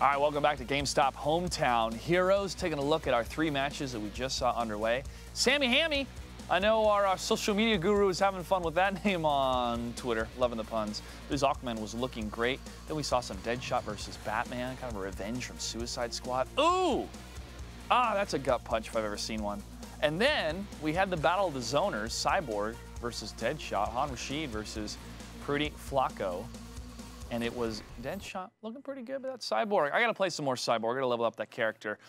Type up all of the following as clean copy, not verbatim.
All right, welcome back to GameStop Hometown Heroes. Taking a look at our 3 matches that we just saw underway. Sammy Hammy, I know our social media guru is having fun with that name on Twitter, loving the puns. This Aquaman was looking great. Then we saw some Deadshot versus Batman, kind of a revenge from Suicide Squad. Ooh! Ah, that's a gut punch if I've ever seen one. And then we had the Battle of the Zoners, Cyborg versus Deadshot, Han Rashid versus Pretty Flacco. And it was Deadshot looking pretty good, but that's Cyborg. I got to play some more Cyborg. I got to level up that character.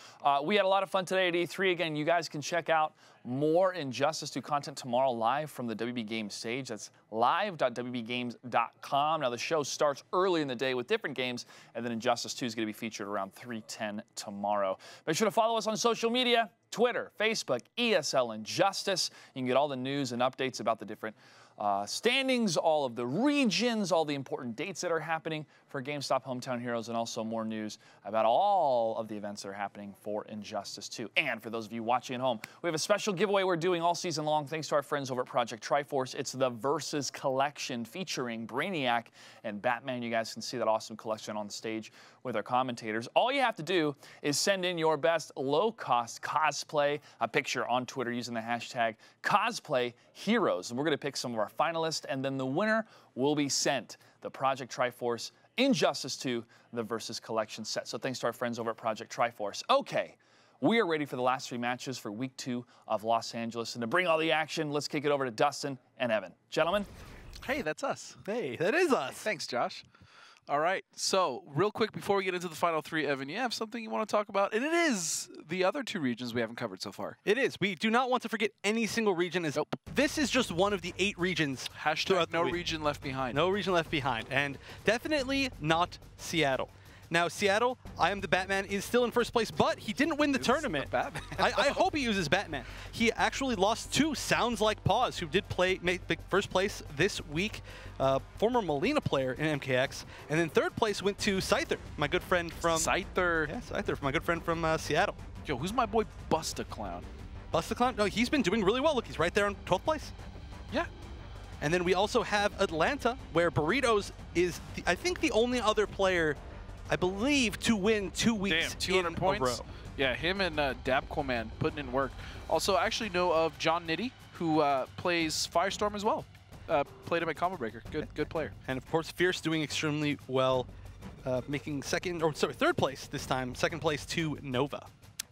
We had a lot of fun today at E3. Again, you guys can check out more Injustice 2 content tomorrow live from the WB Games stage. That's live.wbgames.com. Now, the show starts early in the day with different games, and then Injustice 2 is going to be featured around 3:10 tomorrow. Make sure to follow us on social media, Twitter, Facebook, ESL Injustice. You can get all the news and updates about the different standings, all of the regions, all the important dates that are happening for GameStop Hometown Heroes, and also more news about all of the events that are happening for Injustice 2. And for those of you watching at home, we have a special giveaway we're doing all season long thanks to our friends over at Project Triforce. It's the Versus Collection featuring Brainiac and Batman. You guys can see that awesome collection on stage with our commentators. All you have to do is send in your best low-cost cosplay, a picture on Twitter using the hashtag #CosplayHeroes. And we're going to pick some of our finalists, and then the winner will be sent the Project Triforce Injustice 2, the Versus Collection set. So thanks to our friends over at Project Triforce. Okay, we are ready for the last 3 matches for Week 2 of Los Angeles. And to bring all the action, let's kick it over to Dustin and Evan. Gentlemen. Hey, that's us. Hey, that is us. Thanks, Josh. All right, so real quick before we get into the final 3, Evan, you have something you want to talk about, and it is the other 2 regions we haven't covered so far. It is. We do not want to forget any single region. Nope. This is just one of the 8 regions. Hashtag no region left behind. No region left behind, and definitely not Seattle. Now, Seattle, I am the Batman, is still in first place, but he didn't win the tournament. Batman. I hope he uses Batman. He actually lost to Sounds Like Paws, who did make the first place this week. Former Molina player in MKX. And then third place went to Scyther, my good friend from... Scyther. Yeah, Scyther, my good friend from Seattle. Yo, who's my boy Busta Clown? Busta Clown? No, he's been doing really well. Look, he's right there in 12th place. Yeah. And then we also have Atlanta, where Burritos is, I think, the only other player, I believe, to win 2 weeks. Damn, 200 points. A row. Yeah, him and Dabcoman putting in work. Also, I actually know of John Nitty, who plays Firestorm as well. Played him at Combo Breaker. Good player. And of course, Fierce doing extremely well, making third place this time. Second place to Nova.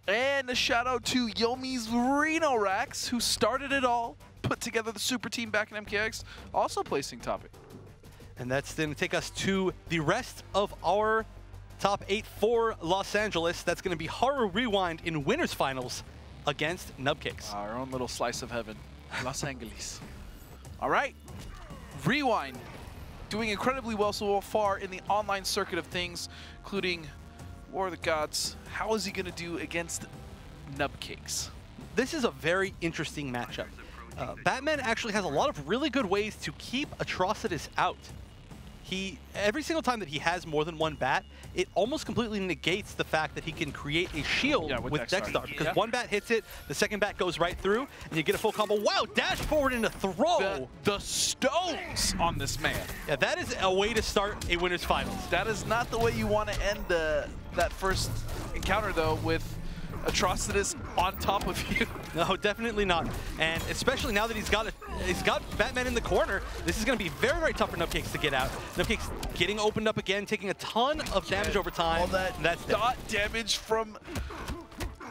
And a shout out to Yomi's Reno Rax, who started it all, put together the super team back in MKX, also placing top 8. And that's going to take us to the rest of our top 8 for Los Angeles. That's going to be Horror Rewind in winners finals against Nubcakes. Our own little slice of heaven, Los Angeles. All right, Rewind doing incredibly well so far in the online circuit of things, including War of the Gods. How is he going to do against Nubcakes? This is a very interesting matchup. Batman actually has a lot of really good ways to keep Atrocitus out. Every single time that he has more than one bat, it almost completely negates the fact that he can create a shield with Dexstar. Because one bat hits it, the second bat goes right through, and you get a full combo. Wow, dash forward into throw! The stones on this man. Yeah, that is a way to start a winner's finals. That is not the way you want to end that first encounter, though, with Atrocitus on top of you. No, definitely not. And especially now that he's got Batman in the corner, this is going to be very, very tough for Nubcakes to get out. Nubcakes getting opened up again, taking a ton of damage over time. All that's dot damage from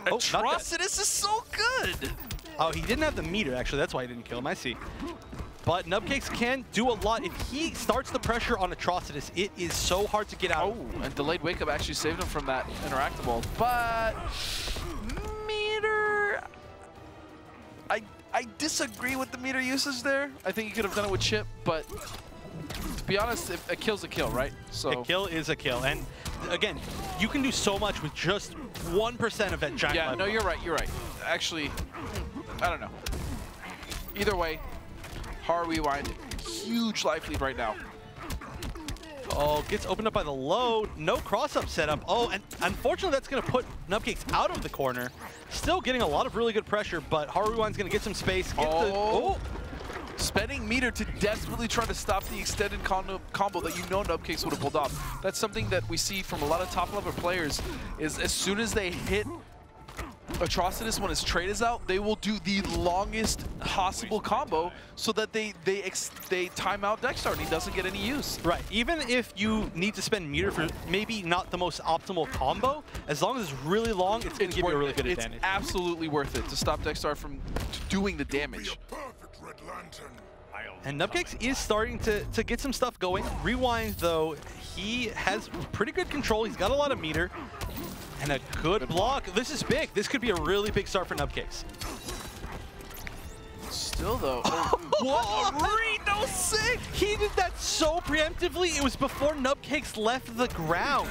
Atrocitus is so good. Oh, he didn't have the meter, actually. That's why he didn't kill him. I see. But Nubcakes can do a lot. If he starts the pressure on Atrocitus, it is so hard to get out. Oh, and delayed wake up actually saved him from that interactable. But meter, I disagree with the meter usage there. I think he could have done it with chip, but to be honest, a kill's a kill, right? So a kill is a kill, and again, you can do so much with just 1% of that giant. Yeah, no, you're right. You're right. Actually, I don't know. Either way. Horror Rewind, huge life lead right now. Oh, gets opened up by the low. No cross-up setup. Oh, and unfortunately, that's going to put Nubcakes out of the corner. Still getting a lot of really good pressure, but Horror Rewind's going to get some space. spending meter to desperately try to stop the extended combo that you know Nubcakes would have pulled off. That's something that we see from a lot of top-level players, is as soon as they hit Atrocitus, when his trade is out, they will do the longest possible combo so that they time out Dexter and he doesn't get any use. Right. Even if you need to spend meter for maybe not the most optimal combo, as long as it's really long, it's going to give you a really good advantage. It's absolutely worth it to stop Dexter from doing the damage. And Nubcakes is starting to get some stuff going. Rewind, though, he has pretty good control. He's got a lot of meter. And a good block. This is big. This could be a really big start for Nubcakes. Still, though. What a read! That was sick! He did that so preemptively. It was before Nubcakes left the ground.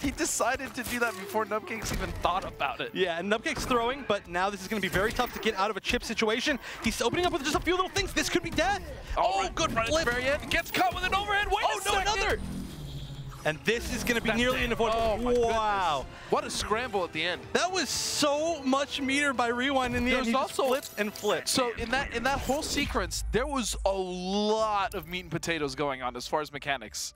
He decided to do that before Nubcakes even thought about it. Yeah, and Nubcakes throwing, but now this is going to be very tough to get out of a chip situation. He's opening up with just a few little things. This could be death. Oh, good flip. At the very end. Gets caught with an overhead. Wait a second. Another. And this is going to be nearly unavoidable. Oh, wow. Goodness. What a scramble at the end. That was so much meter by Rewind in the end. He also flipped and flipped. So in that whole sequence, there was a lot of meat and potatoes going on as far as mechanics.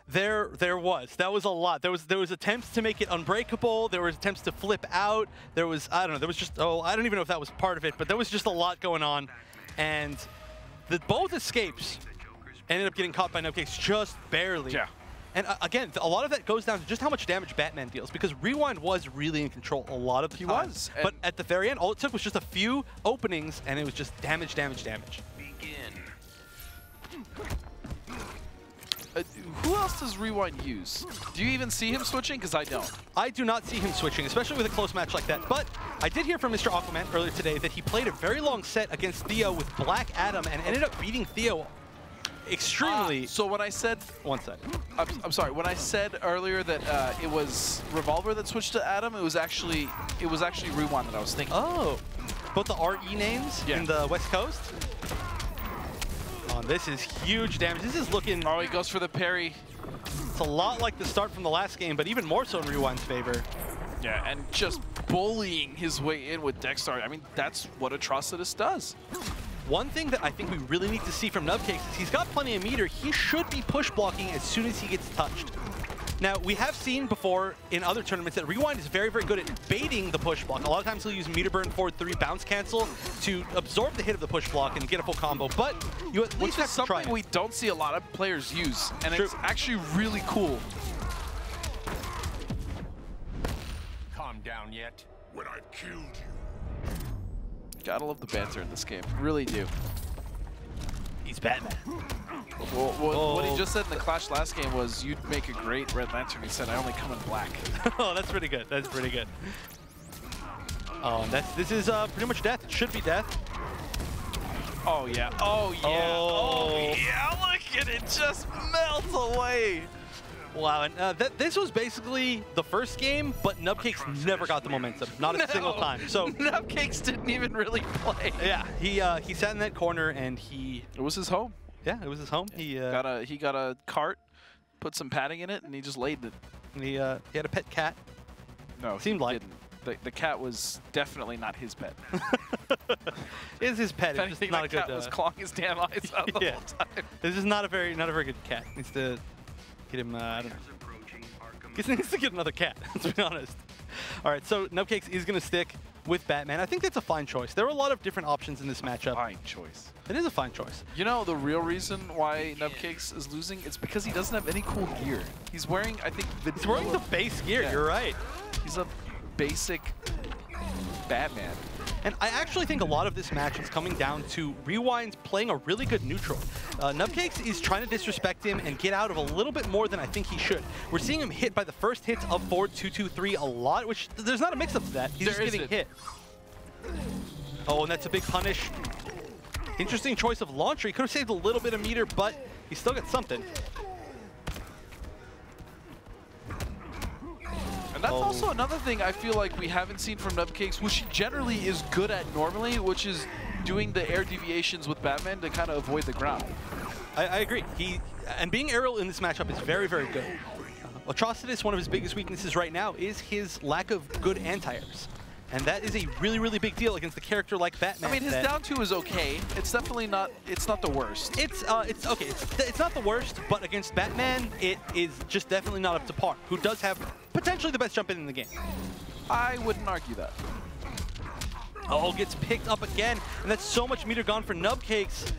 There was. That was a lot. There was attempts to make it unbreakable. There was attempts to flip out. There was, I don't know, there was just, I don't even know if that was part of it, but there was just a lot going on. And both escapes ended up getting caught by Nubcakes just barely. Yeah. And again, a lot of that goes down to just how much damage Batman deals, because Rewind was really in control a lot of the time. He was. But at the very end, all it took was just a few openings, and it was just damage, damage, damage. Who else does Rewind use? Do you even see him switching? Because I don't. I do not see him switching, especially with a close match like that. But I did hear from Mr. Aquaman earlier today that he played a very long set against Theo with Black Adam and ended up beating Theo extremely. So when I said, one second. I'm sorry. When I said earlier that it was Revolver that switched to Adam, it was actually Rewind that I was thinking. Oh, both the RE names in the West Coast. Oh, this is huge damage. This is looking. Oh, he goes for the parry. It's a lot like the start from the last game, but even more so in Rewind's favor. Yeah, and just bullying his way in with Dexter. I mean, that's what Atrocitus does. One thing that I think we really need to see from Nubcakes is he's got plenty of meter. He should be push blocking as soon as he gets touched. Now, we have seen before in other tournaments that Rewind is very, very good at baiting the push block. A lot of times he'll use meter burn forward 3 bounce cancel to absorb the hit of the push block and get a full combo, but you at least have to try it. Something we don't see a lot of players use, and it's actually really cool. Calm down yet? When I've killed you. Gotta love the banter in this game. Really do. He's Batman. Well, what he just said in the Clash last game was, you'd make a great Red Lantern. He said, I only come in black. Oh, that's pretty good. That's pretty good. Oh, this is pretty much death. It should be death. Oh, yeah. Oh, yeah. Oh, yeah. Look at it just melt away. Wow, and this was basically the first game, but Nubcakes never got the momentum, not a single time. So Nubcakes didn't even really play. Yeah, he sat in that corner and it was his home. Yeah, it was his home. He got a cart, put some padding in it, and he just laid it. And he had a pet cat. No, seemed like the cat was definitely not his pet. It is his pet. If anything, that cat was clawing his damn eyes out the whole time. This is not a very good cat. Needs to get him. I don't know. He needs to get another cat. To be honest. All right, so Nubcakes is going to stick with Batman. I think that's a fine choice. There are a lot of different options in this matchup. Fine choice. It is a fine choice. You know, the real reason why Nubcakes is losing, it's because he doesn't have any cool gear. He's wearing, I think, he's wearing the base gear. Yeah. You're right. He's a basic Batman. And I actually think a lot of this match is coming down to Rewind's playing a really good neutral. Nubcakes is trying to disrespect him and get out of a little bit more than I think he should. We're seeing him hit by the first hits of forward 2-2-3 a lot, which there's not a mix-up to that. He's just getting hit. Oh, and that's a big punish. Interesting choice of launcher. He could have saved a little bit of meter, but he still got something. And that's also another thing I feel like we haven't seen from Nubcakes, which he generally is good at normally, which is doing the air deviations with Batman to kind of avoid the ground. I agree. And being aerial in this matchup is very, very good. Atrocitus, one of his biggest weaknesses right now is his lack of good anti-airs. And that is a really, really big deal against a character like Batman. I mean, his down 2 is okay. It's definitely not. It's not the worst. It's okay. It's not the worst, but against Batman, it is just definitely not up to par. Who does have potentially the best jump in the game? I wouldn't argue that. Oh, gets picked up again, and that's so much meter gone for Nubcakes,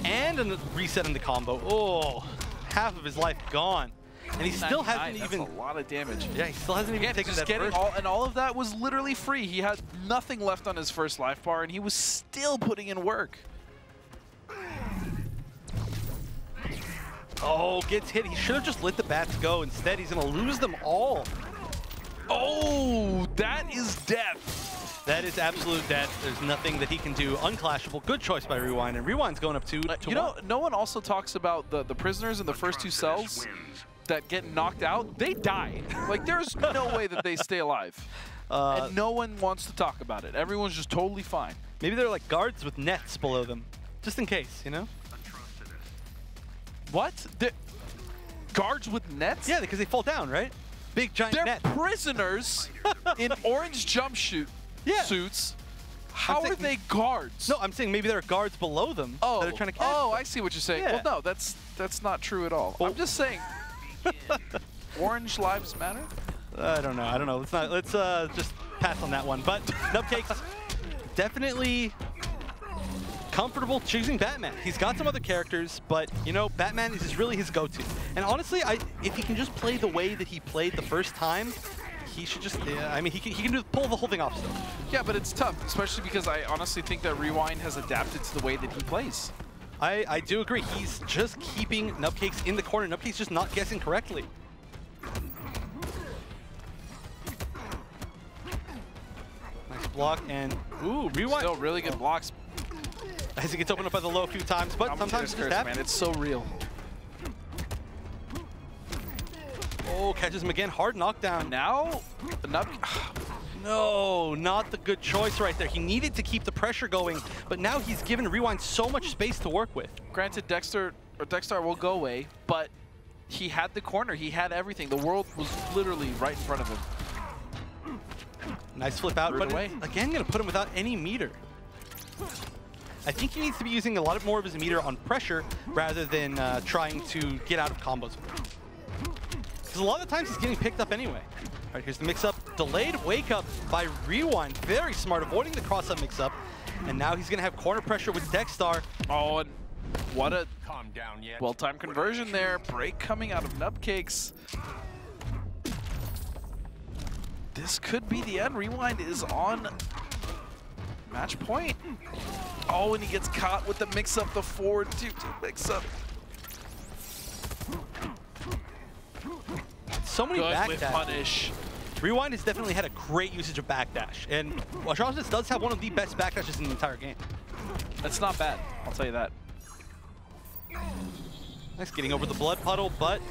and a reset in the combo. Oh, half of his life gone. And he still hasn't even... That's a lot of damage. Yeah, he still hasn't even taken that first. And all of that was literally free. He had nothing left on his first life bar, and he was still putting in work. Oh, gets hit. He should have just let the bats go. Instead, he's going to lose them all. Oh, that is death. That is absolute death. There's nothing that he can do. Unclashable. Good choice by Rewind. And Rewind's going up 2-1. You know, no one also talks about the prisoners in the first 2 cells that get knocked out. They die. Like, there's no way that they stay alive. And no one wants to talk about it. Everyone's just totally fine. Maybe they're like guards with nets below them. Just in case, you know? What? Guards with nets? Yeah, because they fall down, right? Big giant net. They're prisoners in orange suits. How are they guards? No, I'm saying maybe there are guards below them that are trying to catch them. I see what you're saying. Yeah. Well, no, that's not true at all. I'm just saying, orange lives matter? I don't know. Let's just pass on that one. But Nubcakes definitely comfortable choosing Batman. He's got some other characters, but you know, Batman is really his go-to. And honestly, if he can just play the way that he played the first time, he should just, I mean, he can pull the whole thing off still. Yeah, but it's tough, especially because I honestly think that Rewind has adapted to the way that he plays. I do agree. He's just keeping Nubcakes in the corner. Nubcakes just not guessing correctly. Nice block, and ooh, Rewind. Still really good blocks. As he gets opened up by the low a few times, but sometimes it just happens. Man, it's so real. Oh, catches him again. Hard knockdown. Now, no, not the good choice right there. He needed to keep the pressure going, but now he's given Rewind so much space to work with. Granted, Dexter will go away, but he had the corner. He had everything. The world was literally right in front of him. Nice flip out, but again, going to put him without any meter. I think he needs to be using a lot more of his meter on pressure rather than trying to get out of combos. Because a lot of the times he's getting picked up anyway. All right, here's the mix-up. Delayed wake-up by Rewind. Very smart, avoiding the cross-up mix-up. And now he's going to have corner pressure with Dexstar. Oh, and what a well-timed conversion there. Break coming out of Nubcakes. This could be the end. Rewind is on match point. Oh, and he gets caught with the mix-up, the forward 2-2 mix-up. So many backdash. Punish. Rewind has definitely had a great usage of backdash, and Atrocitus does have one of the best backdashes in the entire game. That's not bad, I'll tell you that. Nice getting over the blood puddle, but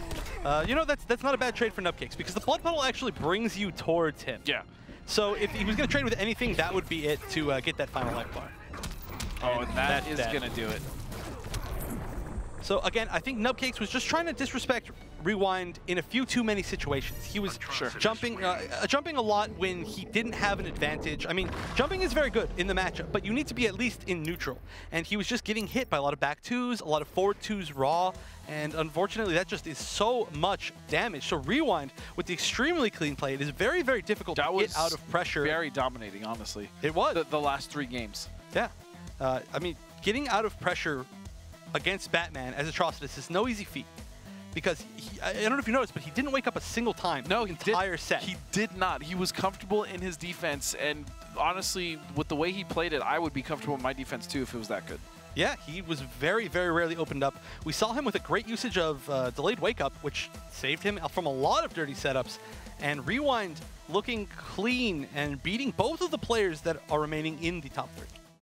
you know, that's not a bad trade for Nubcakes because the blood puddle actually brings you towards him. Yeah. So if he was going to trade with anything, that would be it to get that final life bar. Oh, and that is going to do it. So again, I think Nubcakes was just trying to disrespect Rewind in a few too many situations. He was jumping a lot when he didn't have an advantage. I mean, jumping is very good in the matchup, but you need to be at least in neutral. And he was just getting hit by a lot of back 2s, a lot of forward 2s raw, and unfortunately that just is so much damage. So Rewind, with the extremely clean play, it is very, very difficult to get out of pressure. Very dominating, honestly. It was. The last 3 games. Yeah. I mean, getting out of pressure against Batman as Atrocitus is no easy feat. Because I don't know if you noticed, but he didn't wake up a single time. No, the entire set. He did not. He was comfortable in his defense, and honestly, with the way he played it, I would be comfortable in my defense too if it was that good. Yeah, he was very, very rarely opened up. We saw him with a great usage of delayed wake up, which saved him from a lot of dirty setups. And Rewind looking clean and beating both of the players that are remaining in the top 3.